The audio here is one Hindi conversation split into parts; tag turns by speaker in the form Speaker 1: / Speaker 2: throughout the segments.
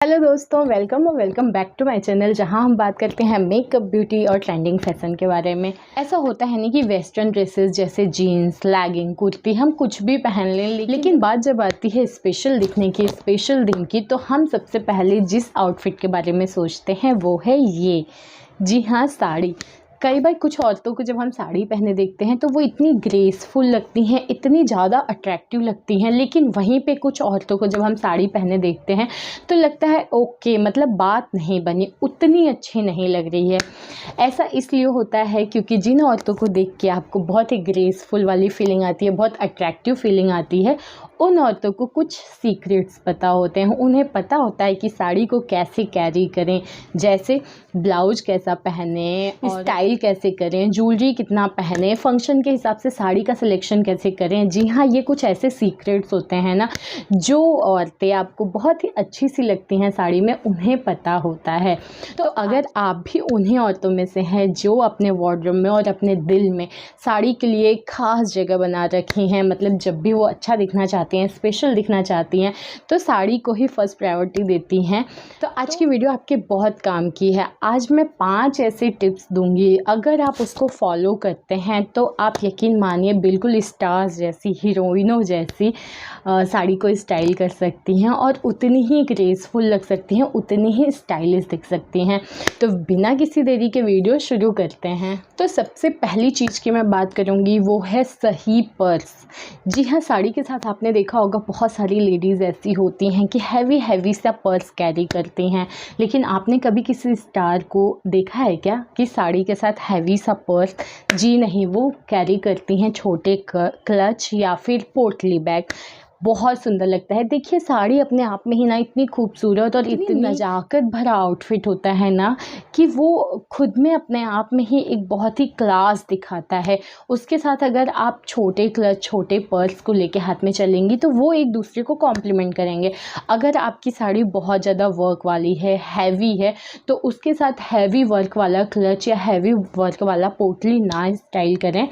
Speaker 1: हेलो दोस्तों, वेलकम और welcome back to my channel, जहां हम बात करते हैं मेकअप, ब्यूटी और ट्रेंडिंग फैशन के बारे में। ऐसा होता है नहीं कि वेस्टर्न ड्रेसेस जैसे जीन्स, लेगिंग, कुर्ती हम कुछ भी पहन लें, लेकिन बात जब आती है स्पेशल दिखने की, स्पेशल दिन की, तो हम सबसे पहले जिस आउटफिट के बारे में सोचते हैं वो है ये। जी हाँ, साड़ी। कई बार कुछ औरतों को जब हम साड़ी पहने देखते हैं तो वो इतनी ग्रेसफुल लगती हैं, इतनी ज़्यादा अट्रैक्टिव लगती हैं, लेकिन वहीं पे कुछ औरतों को जब हम साड़ी पहने देखते हैं तो लगता है ओके, मतलब बात नहीं बनी, उतनी अच्छी नहीं लग रही है। ऐसा इसलिए होता है क्योंकि जिन औरतों को देख के आपको बहुत ही ग्रेसफुल वाली फीलिंग आती है, बहुत अट्रैक्टिव फीलिंग आती है, उन औरतों को कुछ सीक्रेट्स पता होते हैं। उन्हें पता होता है कि साड़ी को कैसे कैरी करें, जैसे ब्लाउज कैसा पहने, स्टाइल कैसे करें, ज्वेलरी कितना पहने, फंक्शन के हिसाब से साड़ी का सिलेक्शन कैसे करें। जी हाँ, ये कुछ ऐसे सीक्रेट्स होते हैं ना, जो औरतें आपको बहुत ही अच्छी सी लगती हैं साड़ी में, उन्हें पता होता है। तो अगर आप भी उन्हीं औरतों में से हैं जो अपने वार्डरोब में और अपने दिल में साड़ी के लिए एक ख़ास जगह बना रखी हैं, मतलब जब भी वो अच्छा दिखना चाहती हैं, स्पेशल दिखना चाहती हैं, तो साड़ी को ही फर्स्ट प्रायोरिटी देती हैं, तो आज की वीडियो आपके बहुत काम की है। आज मैं 5 ऐसे टिप्स दूंगी, अगर आप उसको फॉलो करते हैं तो आप यकीन मानिए बिल्कुल स्टार्स जैसी, हीरोइनों जैसी साड़ी को स्टाइल कर सकती हैं और उतनी ही ग्रेसफुल लग सकती हैं, उतनी ही स्टाइलिश दिख सकती हैं। तो बिना किसी देरी के वीडियो शुरू करते हैं। तो सबसे पहली चीज़ की मैं बात करूँगी वो है सही पर्स। जी हाँ, साड़ी के साथ आपने देखा होगा बहुत सारी लेडीज़ ऐसी होती हैं कि हैवी सा पर्स कैरी करती हैं, लेकिन आपने कभी किसी स्टार को देखा है क्या कि साड़ी के साथ हैवी सा पर्स? जी नहीं, वो कैरी करती हैं छोटे क्लच या फिर पोटली बैग। बहुत सुंदर लगता है। देखिए, साड़ी अपने आप में ही ना इतनी खूबसूरत और इतनी नज़ाकत भरा आउटफिट होता है ना कि वो खुद में अपने आप में ही एक बहुत ही क्लास दिखाता है। उसके साथ अगर आप छोटे क्लच, छोटे पर्स को लेके हाथ में चलेंगी तो वो एक दूसरे को कॉम्प्लीमेंट करेंगे। अगर आपकी साड़ी बहुत ज़्यादा वर्क वाली है, हैवी है, तो उसके साथ हैवी वर्क वाला क्लच या हैवी वर्क वाला पोटली ना स्टाइल करें।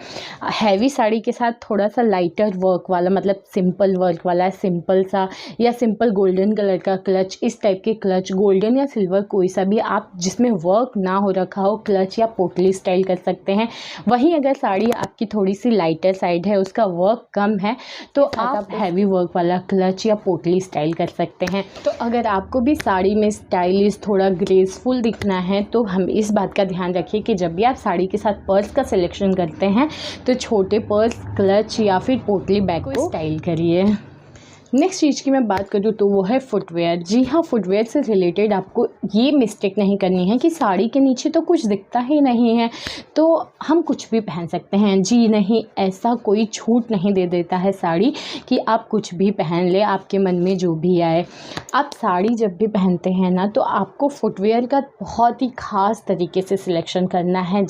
Speaker 1: हैवी साड़ी के साथ थोड़ा सा लाइटर वर्क वाला, मतलब सिंपल वर्क वाला, सिंपल सा या सिंपल गोल्डन कलर का क्लच, इस टाइप के क्लच, गोल्डन या सिल्वर कोई सा भी आप जिसमें वर्क ना हो रखा हो, क्लच या पोटली स्टाइल कर सकते हैं। वहीं अगर साड़ी आपकी थोड़ी सी लाइटर साइड है, उसका वर्क कम है, तो आप हैवी वर्क वाला क्लच या पोटली स्टाइल कर सकते हैं। तो अगर आपको भी साड़ी में स्टाइलिश, थोड़ा ग्रेसफुल दिखना है, तो हम इस बात का ध्यान रखिए कि जब भी आप साड़ी के साथ पर्स का सिलेक्शन करते हैं तो छोटे पर्स, क्लच या फिर पोटली बैग को स्टाइल करिए। नेक्स्ट चीज़ की मैं बात करूँ तो वो है फुटवेयर। जी हाँ, फुटवेयर से रिलेटेड आपको ये मिस्टेक नहीं करनी है कि साड़ी के नीचे तो कुछ दिखता ही नहीं है तो हम कुछ भी पहन सकते हैं। जी नहीं, ऐसा कोई छूट नहीं दे देता है साड़ी कि आप कुछ भी पहन ले, आपके मन में जो भी आए। आप साड़ी जब भी पहनते हैं ना, तो आपको फुटवेयर का बहुत ही ख़ास तरीके से सिलेक्शन करना है।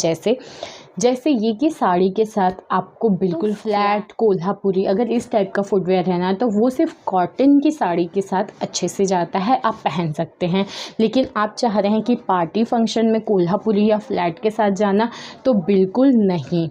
Speaker 1: जैसे ये कि साड़ी के साथ आपको बिल्कुल फ्लैट कोल्हापुरी, अगर इस टाइप का फुटवेयर है ना, तो वो सिर्फ कॉटन की साड़ी के साथ अच्छे से जाता है, आप पहन सकते हैं। लेकिन आप चाह रहे हैं कि पार्टी फंक्शन में कोल्हापुरी या फ्लैट के साथ जाना, तो बिल्कुल नहीं।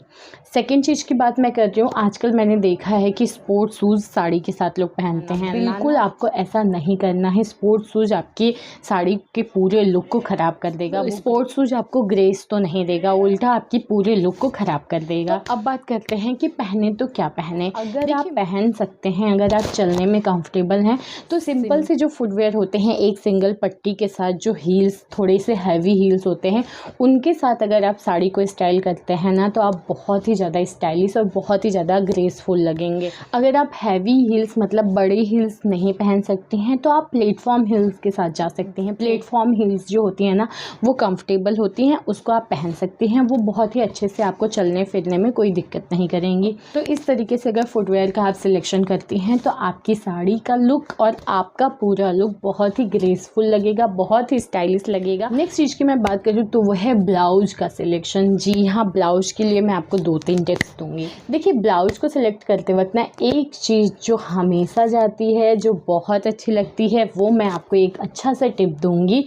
Speaker 1: सेकेंड चीज़ की बात मैं कर रही हूँ, आजकल मैंने देखा है कि स्पोर्ट्स शूज़ साड़ी के साथ लोग पहनते हैं। बिल्कुल आपको ऐसा नहीं करना है। स्पोर्ट्स शूज़ आपकी साड़ी के पूरे लुक को ख़राब कर देगा। स्पोर्ट्स शूज़ आपको ग्रेस तो नहीं देगा, उल्टा आपकी पूरे लुक को ख़राब कर देगा। तो अब बात करते हैं कि पहने तो क्या पहने। अगर आप पहन सकते हैं, अगर आप चलने में कंफर्टेबल हैं, तो सिंपल से जो फुटवेयर होते हैं, एक सिंगल पट्टी के साथ जो हील्स, थोड़े से हैवी हील्स होते हैं, उनके साथ अगर आप साड़ी को स्टाइल करते हैं ना, तो आप बहुत ही ज़्यादा स्टाइलिश और बहुत ही ज़्यादा ग्रेसफुल लगेंगे। अगर आप हैवी हील्स, मतलब बड़े हील्स नहीं पहन सकती हैं, तो आप प्लेटफॉर्म हील्स के साथ जा सकती हैं। प्लेटफॉर्म हील्स जो होती हैं ना, वो कंफर्टेबल होती हैं, उसको आप पहन सकती हैं। वो बहुत ही अच्छे से आपको चलने फिरने में कोई दिक्कत नहीं करेंगी। तो इस तरीके से अगर फुटवेयर का आप सिलेक्शन करती हैं तो आपकी साड़ी का लुक और आपका पूरा लुक बहुत ही ग्रेसफुल लगेगा, बहुत ही स्टाइलिश लगेगा। नेक्स्ट चीज़ की मैं बात करूँ तो वो है ब्लाउज का सिलेक्शन। जी हाँ, ब्लाउज के लिए मैं आपको 2-3 3 टिप्स दूंगी। देखिए, ब्लाउज को सिलेक्ट करते वक्त ना एक चीज़ जो हमेशा जाती है, जो बहुत अच्छी लगती है, वो मैं आपको एक अच्छा सा टिप दूंगी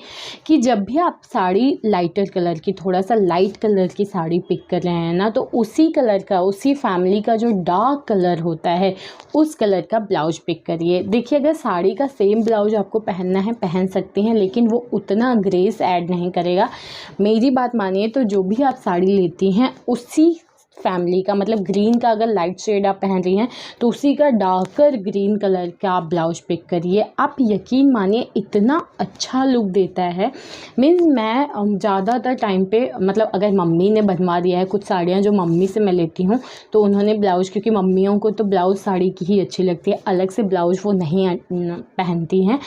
Speaker 1: कि जब भी आप साड़ी लाइटर कलर की, थोड़ा सा लाइट कलर की साड़ी पिक कर रहे हैं ना, तो उसी कलर का, उसी फैमिली का जो डार्क कलर होता है उस कलर का ब्लाउज पिक करिए। देखिए, अगर साड़ी का सेम ब्लाउज आपको पहनना है, पहन सकते हैं, लेकिन वो उतना ग्रेस ऐड नहीं करेगा। मेरी बात मानिए तो जो भी आप साड़ी लेती हैं उसी फैमिली का, मतलब ग्रीन का अगर लाइट शेड आप पहन रही हैं तो उसी का डार्कर ग्रीन कलर का आप ब्लाउज पिक करिए। आप यकीन मानिए इतना अच्छा लुक देता है। मीन्स मैं ज़्यादातर टाइम पे, मतलब अगर मम्मी ने बनवा दिया है, कुछ साड़ियाँ जो मम्मी से मैं लेती हूँ तो उन्होंने ब्लाउज, क्योंकि मम्मियों को तो ब्लाउज साड़ी की ही अच्छी लगती है, अलग से ब्लाउज वो नहीं पहनती हैं,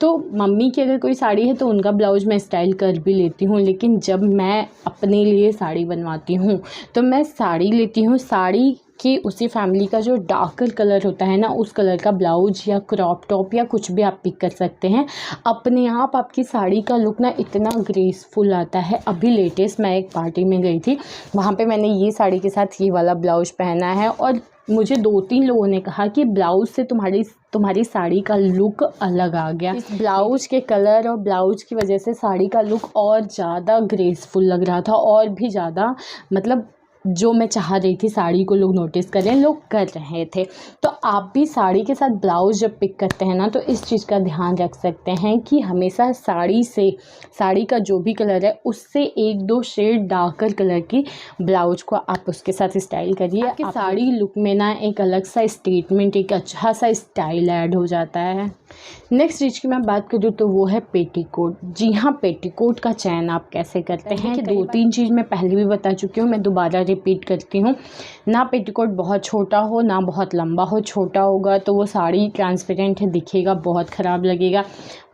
Speaker 1: तो मम्मी की अगर कोई साड़ी है तो उनका ब्लाउज मैं स्टाइल कर भी लेती हूँ। लेकिन जब मैं अपने लिए साड़ी बनवाती हूँ तो मैं साड़ी लेती हूँ, साड़ी की उसी फैमिली का जो डार्कर कलर होता है ना, उस कलर का ब्लाउज या क्रॉप टॉप या कुछ भी आप पिक कर सकते हैं। अपने आप आपकी साड़ी का लुक ना इतना ग्रेसफुल आता है। अभी लेटेस्ट मैं एक पार्टी में गई थी, वहाँ पे मैंने ये साड़ी के साथ ये वाला ब्लाउज पहना है और मुझे 2-3 लोगों ने कहा कि ब्लाउज से तुम्हारी साड़ी का लुक अलग आ गया। इस ब्लाउज के कलर और ब्लाउज की वजह से साड़ी का लुक और ज़्यादा ग्रेसफुल लग रहा था, और भी ज़्यादा, मतलब जो मैं चाह रही थी साड़ी को लोग नोटिस करें, लोग कर रहे थे। तो आप भी साड़ी के साथ ब्लाउज जब पिक करते हैं ना, तो इस चीज़ का ध्यान रख सकते हैं कि हमेशा साड़ी का जो भी कलर है उससे 1-2 शेड डार्कर कलर की ब्लाउज को आप उसके साथ स्टाइल करिए। आपकी साड़ी लुक में ना एक अलग सा स्टेटमेंट, एक अच्छा सा स्टाइल ऐड हो जाता है। नेक्स्ट चीज़ की मैं बात करूँ तो वो है पेटीकोट। जी हाँ, पेटीकोट का चयन आप कैसे करते हैं कि 2-3 चीज़ मैं पहले भी बता चुकी हूँ, मैं दोबारा रिपीट करती हूँ। ना पेटीकोट बहुत छोटा हो, ना बहुत लंबा हो। छोटा होगा तो वो साड़ी ट्रांसपेरेंट है, दिखेगा, बहुत ख़राब लगेगा।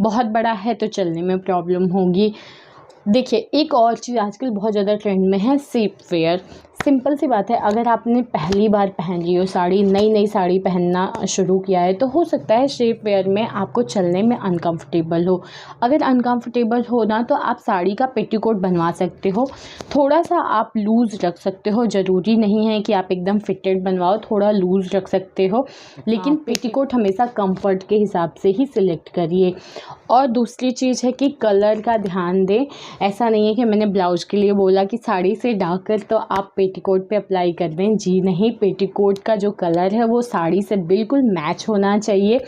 Speaker 1: बहुत बड़ा है तो चलने में प्रॉब्लम होगी। देखिए, एक और चीज़ आजकल बहुत ज़्यादा ट्रेंड में है, शेप वेयर। सिंपल सी बात है, अगर आपने पहली बार पहन ली हो साड़ी, नई साड़ी पहनना शुरू किया है, तो हो सकता है शेप वेयर में आपको चलने में अनकंफर्टेबल हो। अगर अनकंफर्टेबल हो ना, तो आप साड़ी का पेटीकोट बनवा सकते हो। थोड़ा सा आप लूज़ रख सकते हो, ज़रूरी नहीं है कि आप एकदम फिटेड बनवाओ, थोड़ा लूज़ रख सकते हो, लेकिन पेटीकोट हमेशा कंफर्ट के हिसाब से ही सिलेक्ट करिए। और दूसरी चीज़ है कि कलर का ध्यान दें। ऐसा नहीं है कि मैंने ब्लाउज के लिए बोला कि साड़ी से डार्कर तो आप पेटीकोट पे अप्लाई कर दें। जी नहीं, पेटीकोट का जो कलर है वो साड़ी से बिल्कुल मैच होना चाहिए,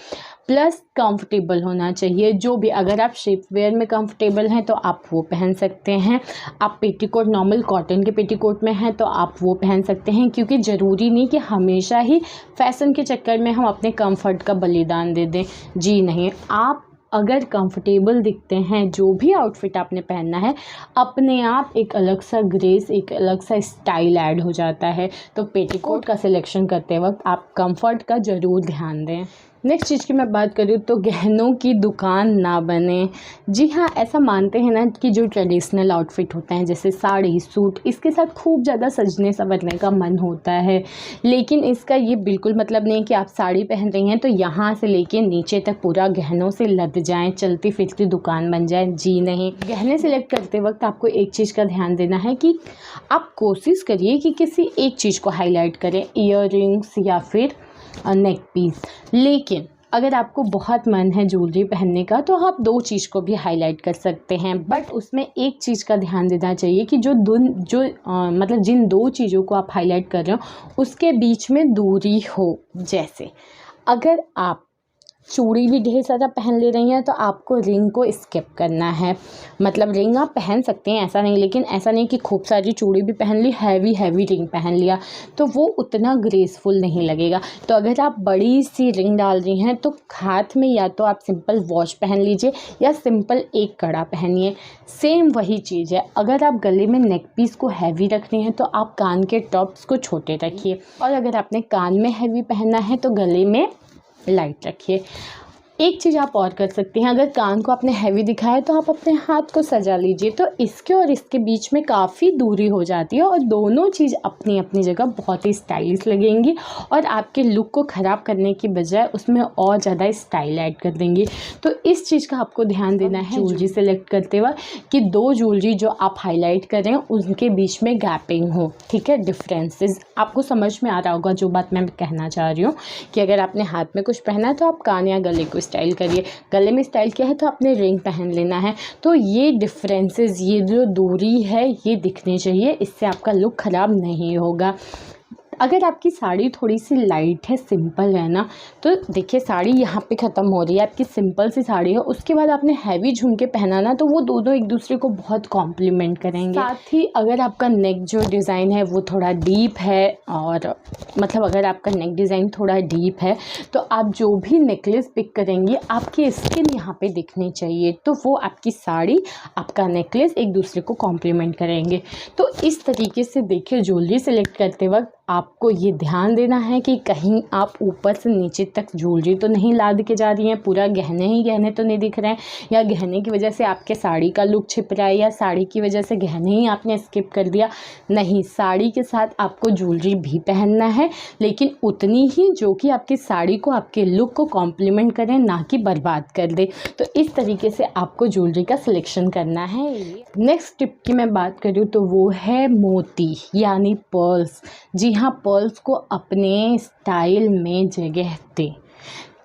Speaker 1: प्लस कंफर्टेबल होना चाहिए। जो भी, अगर आप शेप वेयर में कंफर्टेबल हैं तो आप वो पहन सकते हैं। आप पेटीकोट नॉर्मल कॉटन के पेटीकोट में हैं तो आप वो पहन सकते हैं, क्योंकि ज़रूरी नहीं कि हमेशा ही फैशन के चक्कर में हम अपने कंफर्ट का बलिदान दे दें। जी नहीं, आप अगर कंफर्टेबल दिखते हैं, जो भी आउटफिट आपने पहनना है, अपने आप एक अलग सा ग्रेस, एक अलग सा स्टाइल ऐड हो जाता है। तो पेटीकोट का सिलेक्शन करते वक्त आप कंफर्ट का ज़रूर ध्यान दें। नेक्स्ट चीज़ की मैं बात करूँ तो गहनों की दुकान ना बने। जी हाँ, ऐसा मानते हैं ना कि जो ट्रेडिशनल आउटफिट होते हैं, जैसे साड़ी, सूट, इसके साथ खूब ज़्यादा सजने संवरने का मन होता है, लेकिन इसका ये बिल्कुल मतलब नहीं कि आप साड़ी पहन रही हैं तो यहाँ से लेके नीचे तक पूरा गहनों से लद जाएं, चलती फिरती दुकान बन जाए। जी नहीं, गहने सिलेक्ट करते वक्त आपको एक चीज़ का ध्यान देना है कि आप कोशिश करिए कि किसी एक चीज़ को हाईलाइट करें, ईयररिंग्स या फिर नेक पीस। लेकिन अगर आपको बहुत मन है ज्वेलरी पहनने का तो आप 2 चीज़ को भी हाईलाइट कर सकते हैं, बट उसमें एक चीज़ का ध्यान देना चाहिए कि मतलब जिन 2 चीज़ों को आप हाईलाइट कर रहे हो उसके बीच में दूरी हो। जैसे अगर आप चूड़ी भी ढेर सारा पहन ले रही हैं तो आपको रिंग को स्किप करना है। मतलब रिंग आप पहन सकते हैं, ऐसा नहीं, लेकिन ऐसा नहीं कि खूब सारी चूड़ी भी पहन ली, हैवी रिंग पहन लिया, तो वो उतना ग्रेसफुल नहीं लगेगा। तो अगर आप बड़ी सी रिंग डाल रही हैं तो हाथ में या तो आप सिंपल वॉच पहन लीजिए या सिंपल एक कड़ा पहनिए। सेम वही चीज़ है, अगर आप गले में नेक पीस को हैवी रख रही हैं तो आप कान के टॉप्स को छोटे रखिए, और अगर आपने कान में हैवी पहनना है तो गले में लाइट रखिए। एक चीज़ आप और कर सकते हैं, अगर कान को आपने हैवी दिखाया है तो आप अपने हाथ को सजा लीजिए, तो इसके और इसके बीच में काफ़ी दूरी हो जाती है और दोनों चीज़ अपनी अपनी जगह बहुत ही स्टाइलिश लगेंगी और आपके लुक को ख़राब करने की बजाय उसमें और ज़्यादा स्टाइल ऐड कर देंगी। तो इस चीज़ का आपको ध्यान देना है ज्वेलरी सेलेक्ट करते वक्त कि दो ज्वेलरी जो आप हाईलाइट कर रहे हैं उनके बीच में गैपिंग हो, ठीक है, डिफरेंसेस आपको समझ में आ रहा होगा जो बात मैं कहना चाह रही हूँ कि अगर आपने हाथ में कुछ पहना है तो आप कान या गले को स्टाइल करिए, गले में स्टाइल किया है तो आपने रिंग पहन लेना है। तो ये डिफरेंसेस, ये जो दूरी है ये दिखनी चाहिए, इससे आपका लुक ख़राब नहीं होगा। अगर आपकी साड़ी थोड़ी सी लाइट है, सिंपल है ना, तो देखिए साड़ी यहाँ पे ख़त्म हो रही है, आपकी सिंपल सी साड़ी है, उसके बाद आपने हैवी झुमके पहना ना तो वो दोनों एक दूसरे को बहुत कॉम्प्लीमेंट करेंगे। साथ ही अगर आपका नेक जो डिज़ाइन है वो थोड़ा डीप है, और मतलब अगर आपका नेक डिज़ाइन थोड़ा डीप है तो आप जो भी नेकलेस पिक करेंगी आपकी स्किन यहाँ पे दिखनी चाहिए, तो वो आपकी साड़ी, आपका नेकलेस एक दूसरे को कॉम्प्लीमेंट करेंगे। तो इस तरीके से देखिए ज्वेलरी सेलेक्ट करते वक्त आपको ये ध्यान देना है कि कहीं आप ऊपर से नीचे तक ज्वेलरी तो नहीं लाद के जा रही हैं, पूरा गहने ही गहने तो नहीं दिख रहे हैं, या गहने की वजह से आपके साड़ी का लुक छिप रहा है, या साड़ी की वजह से गहने ही आपने स्किप कर दिया। नहीं, साड़ी के साथ आपको ज्वेलरी भी पहनना है, लेकिन उतनी ही जो कि आपकी साड़ी को, आपके लुक को कॉम्प्लीमेंट करें, ना कि बर्बाद कर दे। तो इस तरीके से आपको ज्वेलरी का सिलेक्शन करना है। नेक्स्ट टिप की मैं बात करूँ तो वो है मोती यानी पर्ल्स। जी हाँ, पर्ल्स को अपने स्टाइल में जगह दें।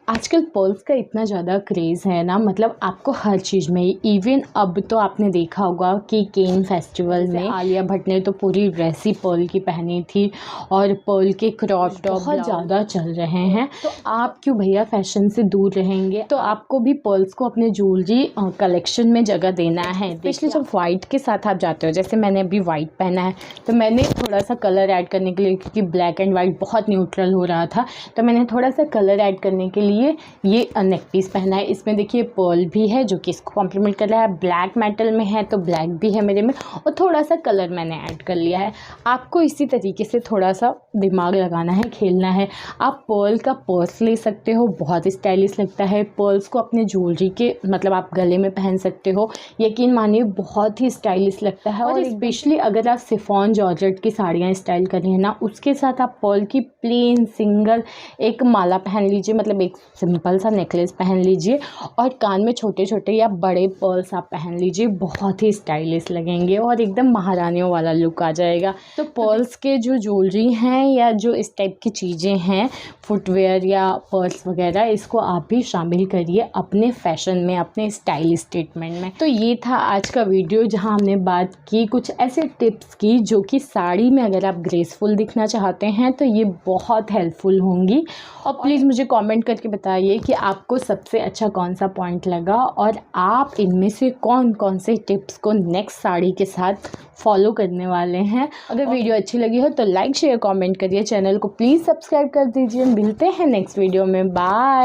Speaker 1: आजकल पर्ल्स का इतना ज़्यादा क्रेज़ है ना, मतलब आपको हर चीज़ में, इवन अब तो आपने देखा होगा कि केन फेस्टिवल में आलिया भट्ट ने तो पूरी ड्रेस ही पर्ल की पहनी थी, और पर्ल के क्रॉप टॉप बहुत ज़्यादा चल रहे हैं। तो आप क्यों भैया फैशन से दूर रहेंगे, तो आपको भी पर्ल्स को अपने ज्वेलरी कलेक्शन में जगह देना है। स्पेशली जब वाइट के साथ आप जाते हो, जैसे मैंने अभी वाइट पहना है तो मैंने थोड़ा सा कलर ऐड करने के लिए, क्योंकि ब्लैक एंड वाइट बहुत न्यूट्रल हो रहा था, तो मैंने थोड़ा सा कलर ऐड करने के लिए ये नेक पीस पहना है। इसमें देखिए पर्ल भी है जो कि इसको कॉम्प्लीमेंट कर रहा है, ब्लैक मेटल में है तो ब्लैक भी है मेरे में, और थोड़ा सा कलर मैंने ऐड कर लिया है। आपको इसी तरीके से थोड़ा सा दिमाग लगाना है, खेलना है। आप पर्ल का पर्स ले सकते हो, बहुत स्टाइलिश लगता है। पर्ल्स को अपने ज्वेलरी के, मतलब आप गले में पहन सकते हो, यकीन मानिए बहुत ही स्टाइलिश लगता है। और स्पेशली अगर आप शिफॉन जॉर्जेट की साड़ियाँ स्टाइल कर रही हैं ना, उसके साथ आप पर्ल की प्लेन सिंगल एक माला पहन लीजिए, मतलब एक सिंपल सा नेकलेस पहन लीजिए, और कान में छोटे छोटे या बड़े पर्ल्स आप पहन लीजिए, बहुत ही स्टाइलिश लगेंगे और एकदम महारानियों वाला लुक आ जाएगा। तो पर्ल्स के जो ज्वेलरी हैं या जो इस टाइप की चीज़ें हैं, फुटवेयर या पर्स वगैरह, इसको आप भी शामिल करिए अपने फैशन में, अपने स्टाइल स्टेटमेंट में। तो ये था आज का वीडियो जहाँ हमने बात की कुछ ऐसे टिप्स की जो कि साड़ी में अगर आप ग्रेसफुल दिखना चाहते हैं तो ये बहुत हेल्पफुल होंगी। और प्लीज़ मुझे कमेंट करके बताइए कि आपको सबसे अच्छा कौन सा पॉइंट लगा, और आप इनमें से कौन कौन से टिप्स को नेक्स्ट साड़ी के साथ फॉलो करने वाले हैं। अगर वीडियो अच्छी लगी हो तो लाइक शेयर कमेंट करिए, चैनल को प्लीज़ सब्सक्राइब कर दीजिए। मिलते हैं नेक्स्ट वीडियो में, बाय।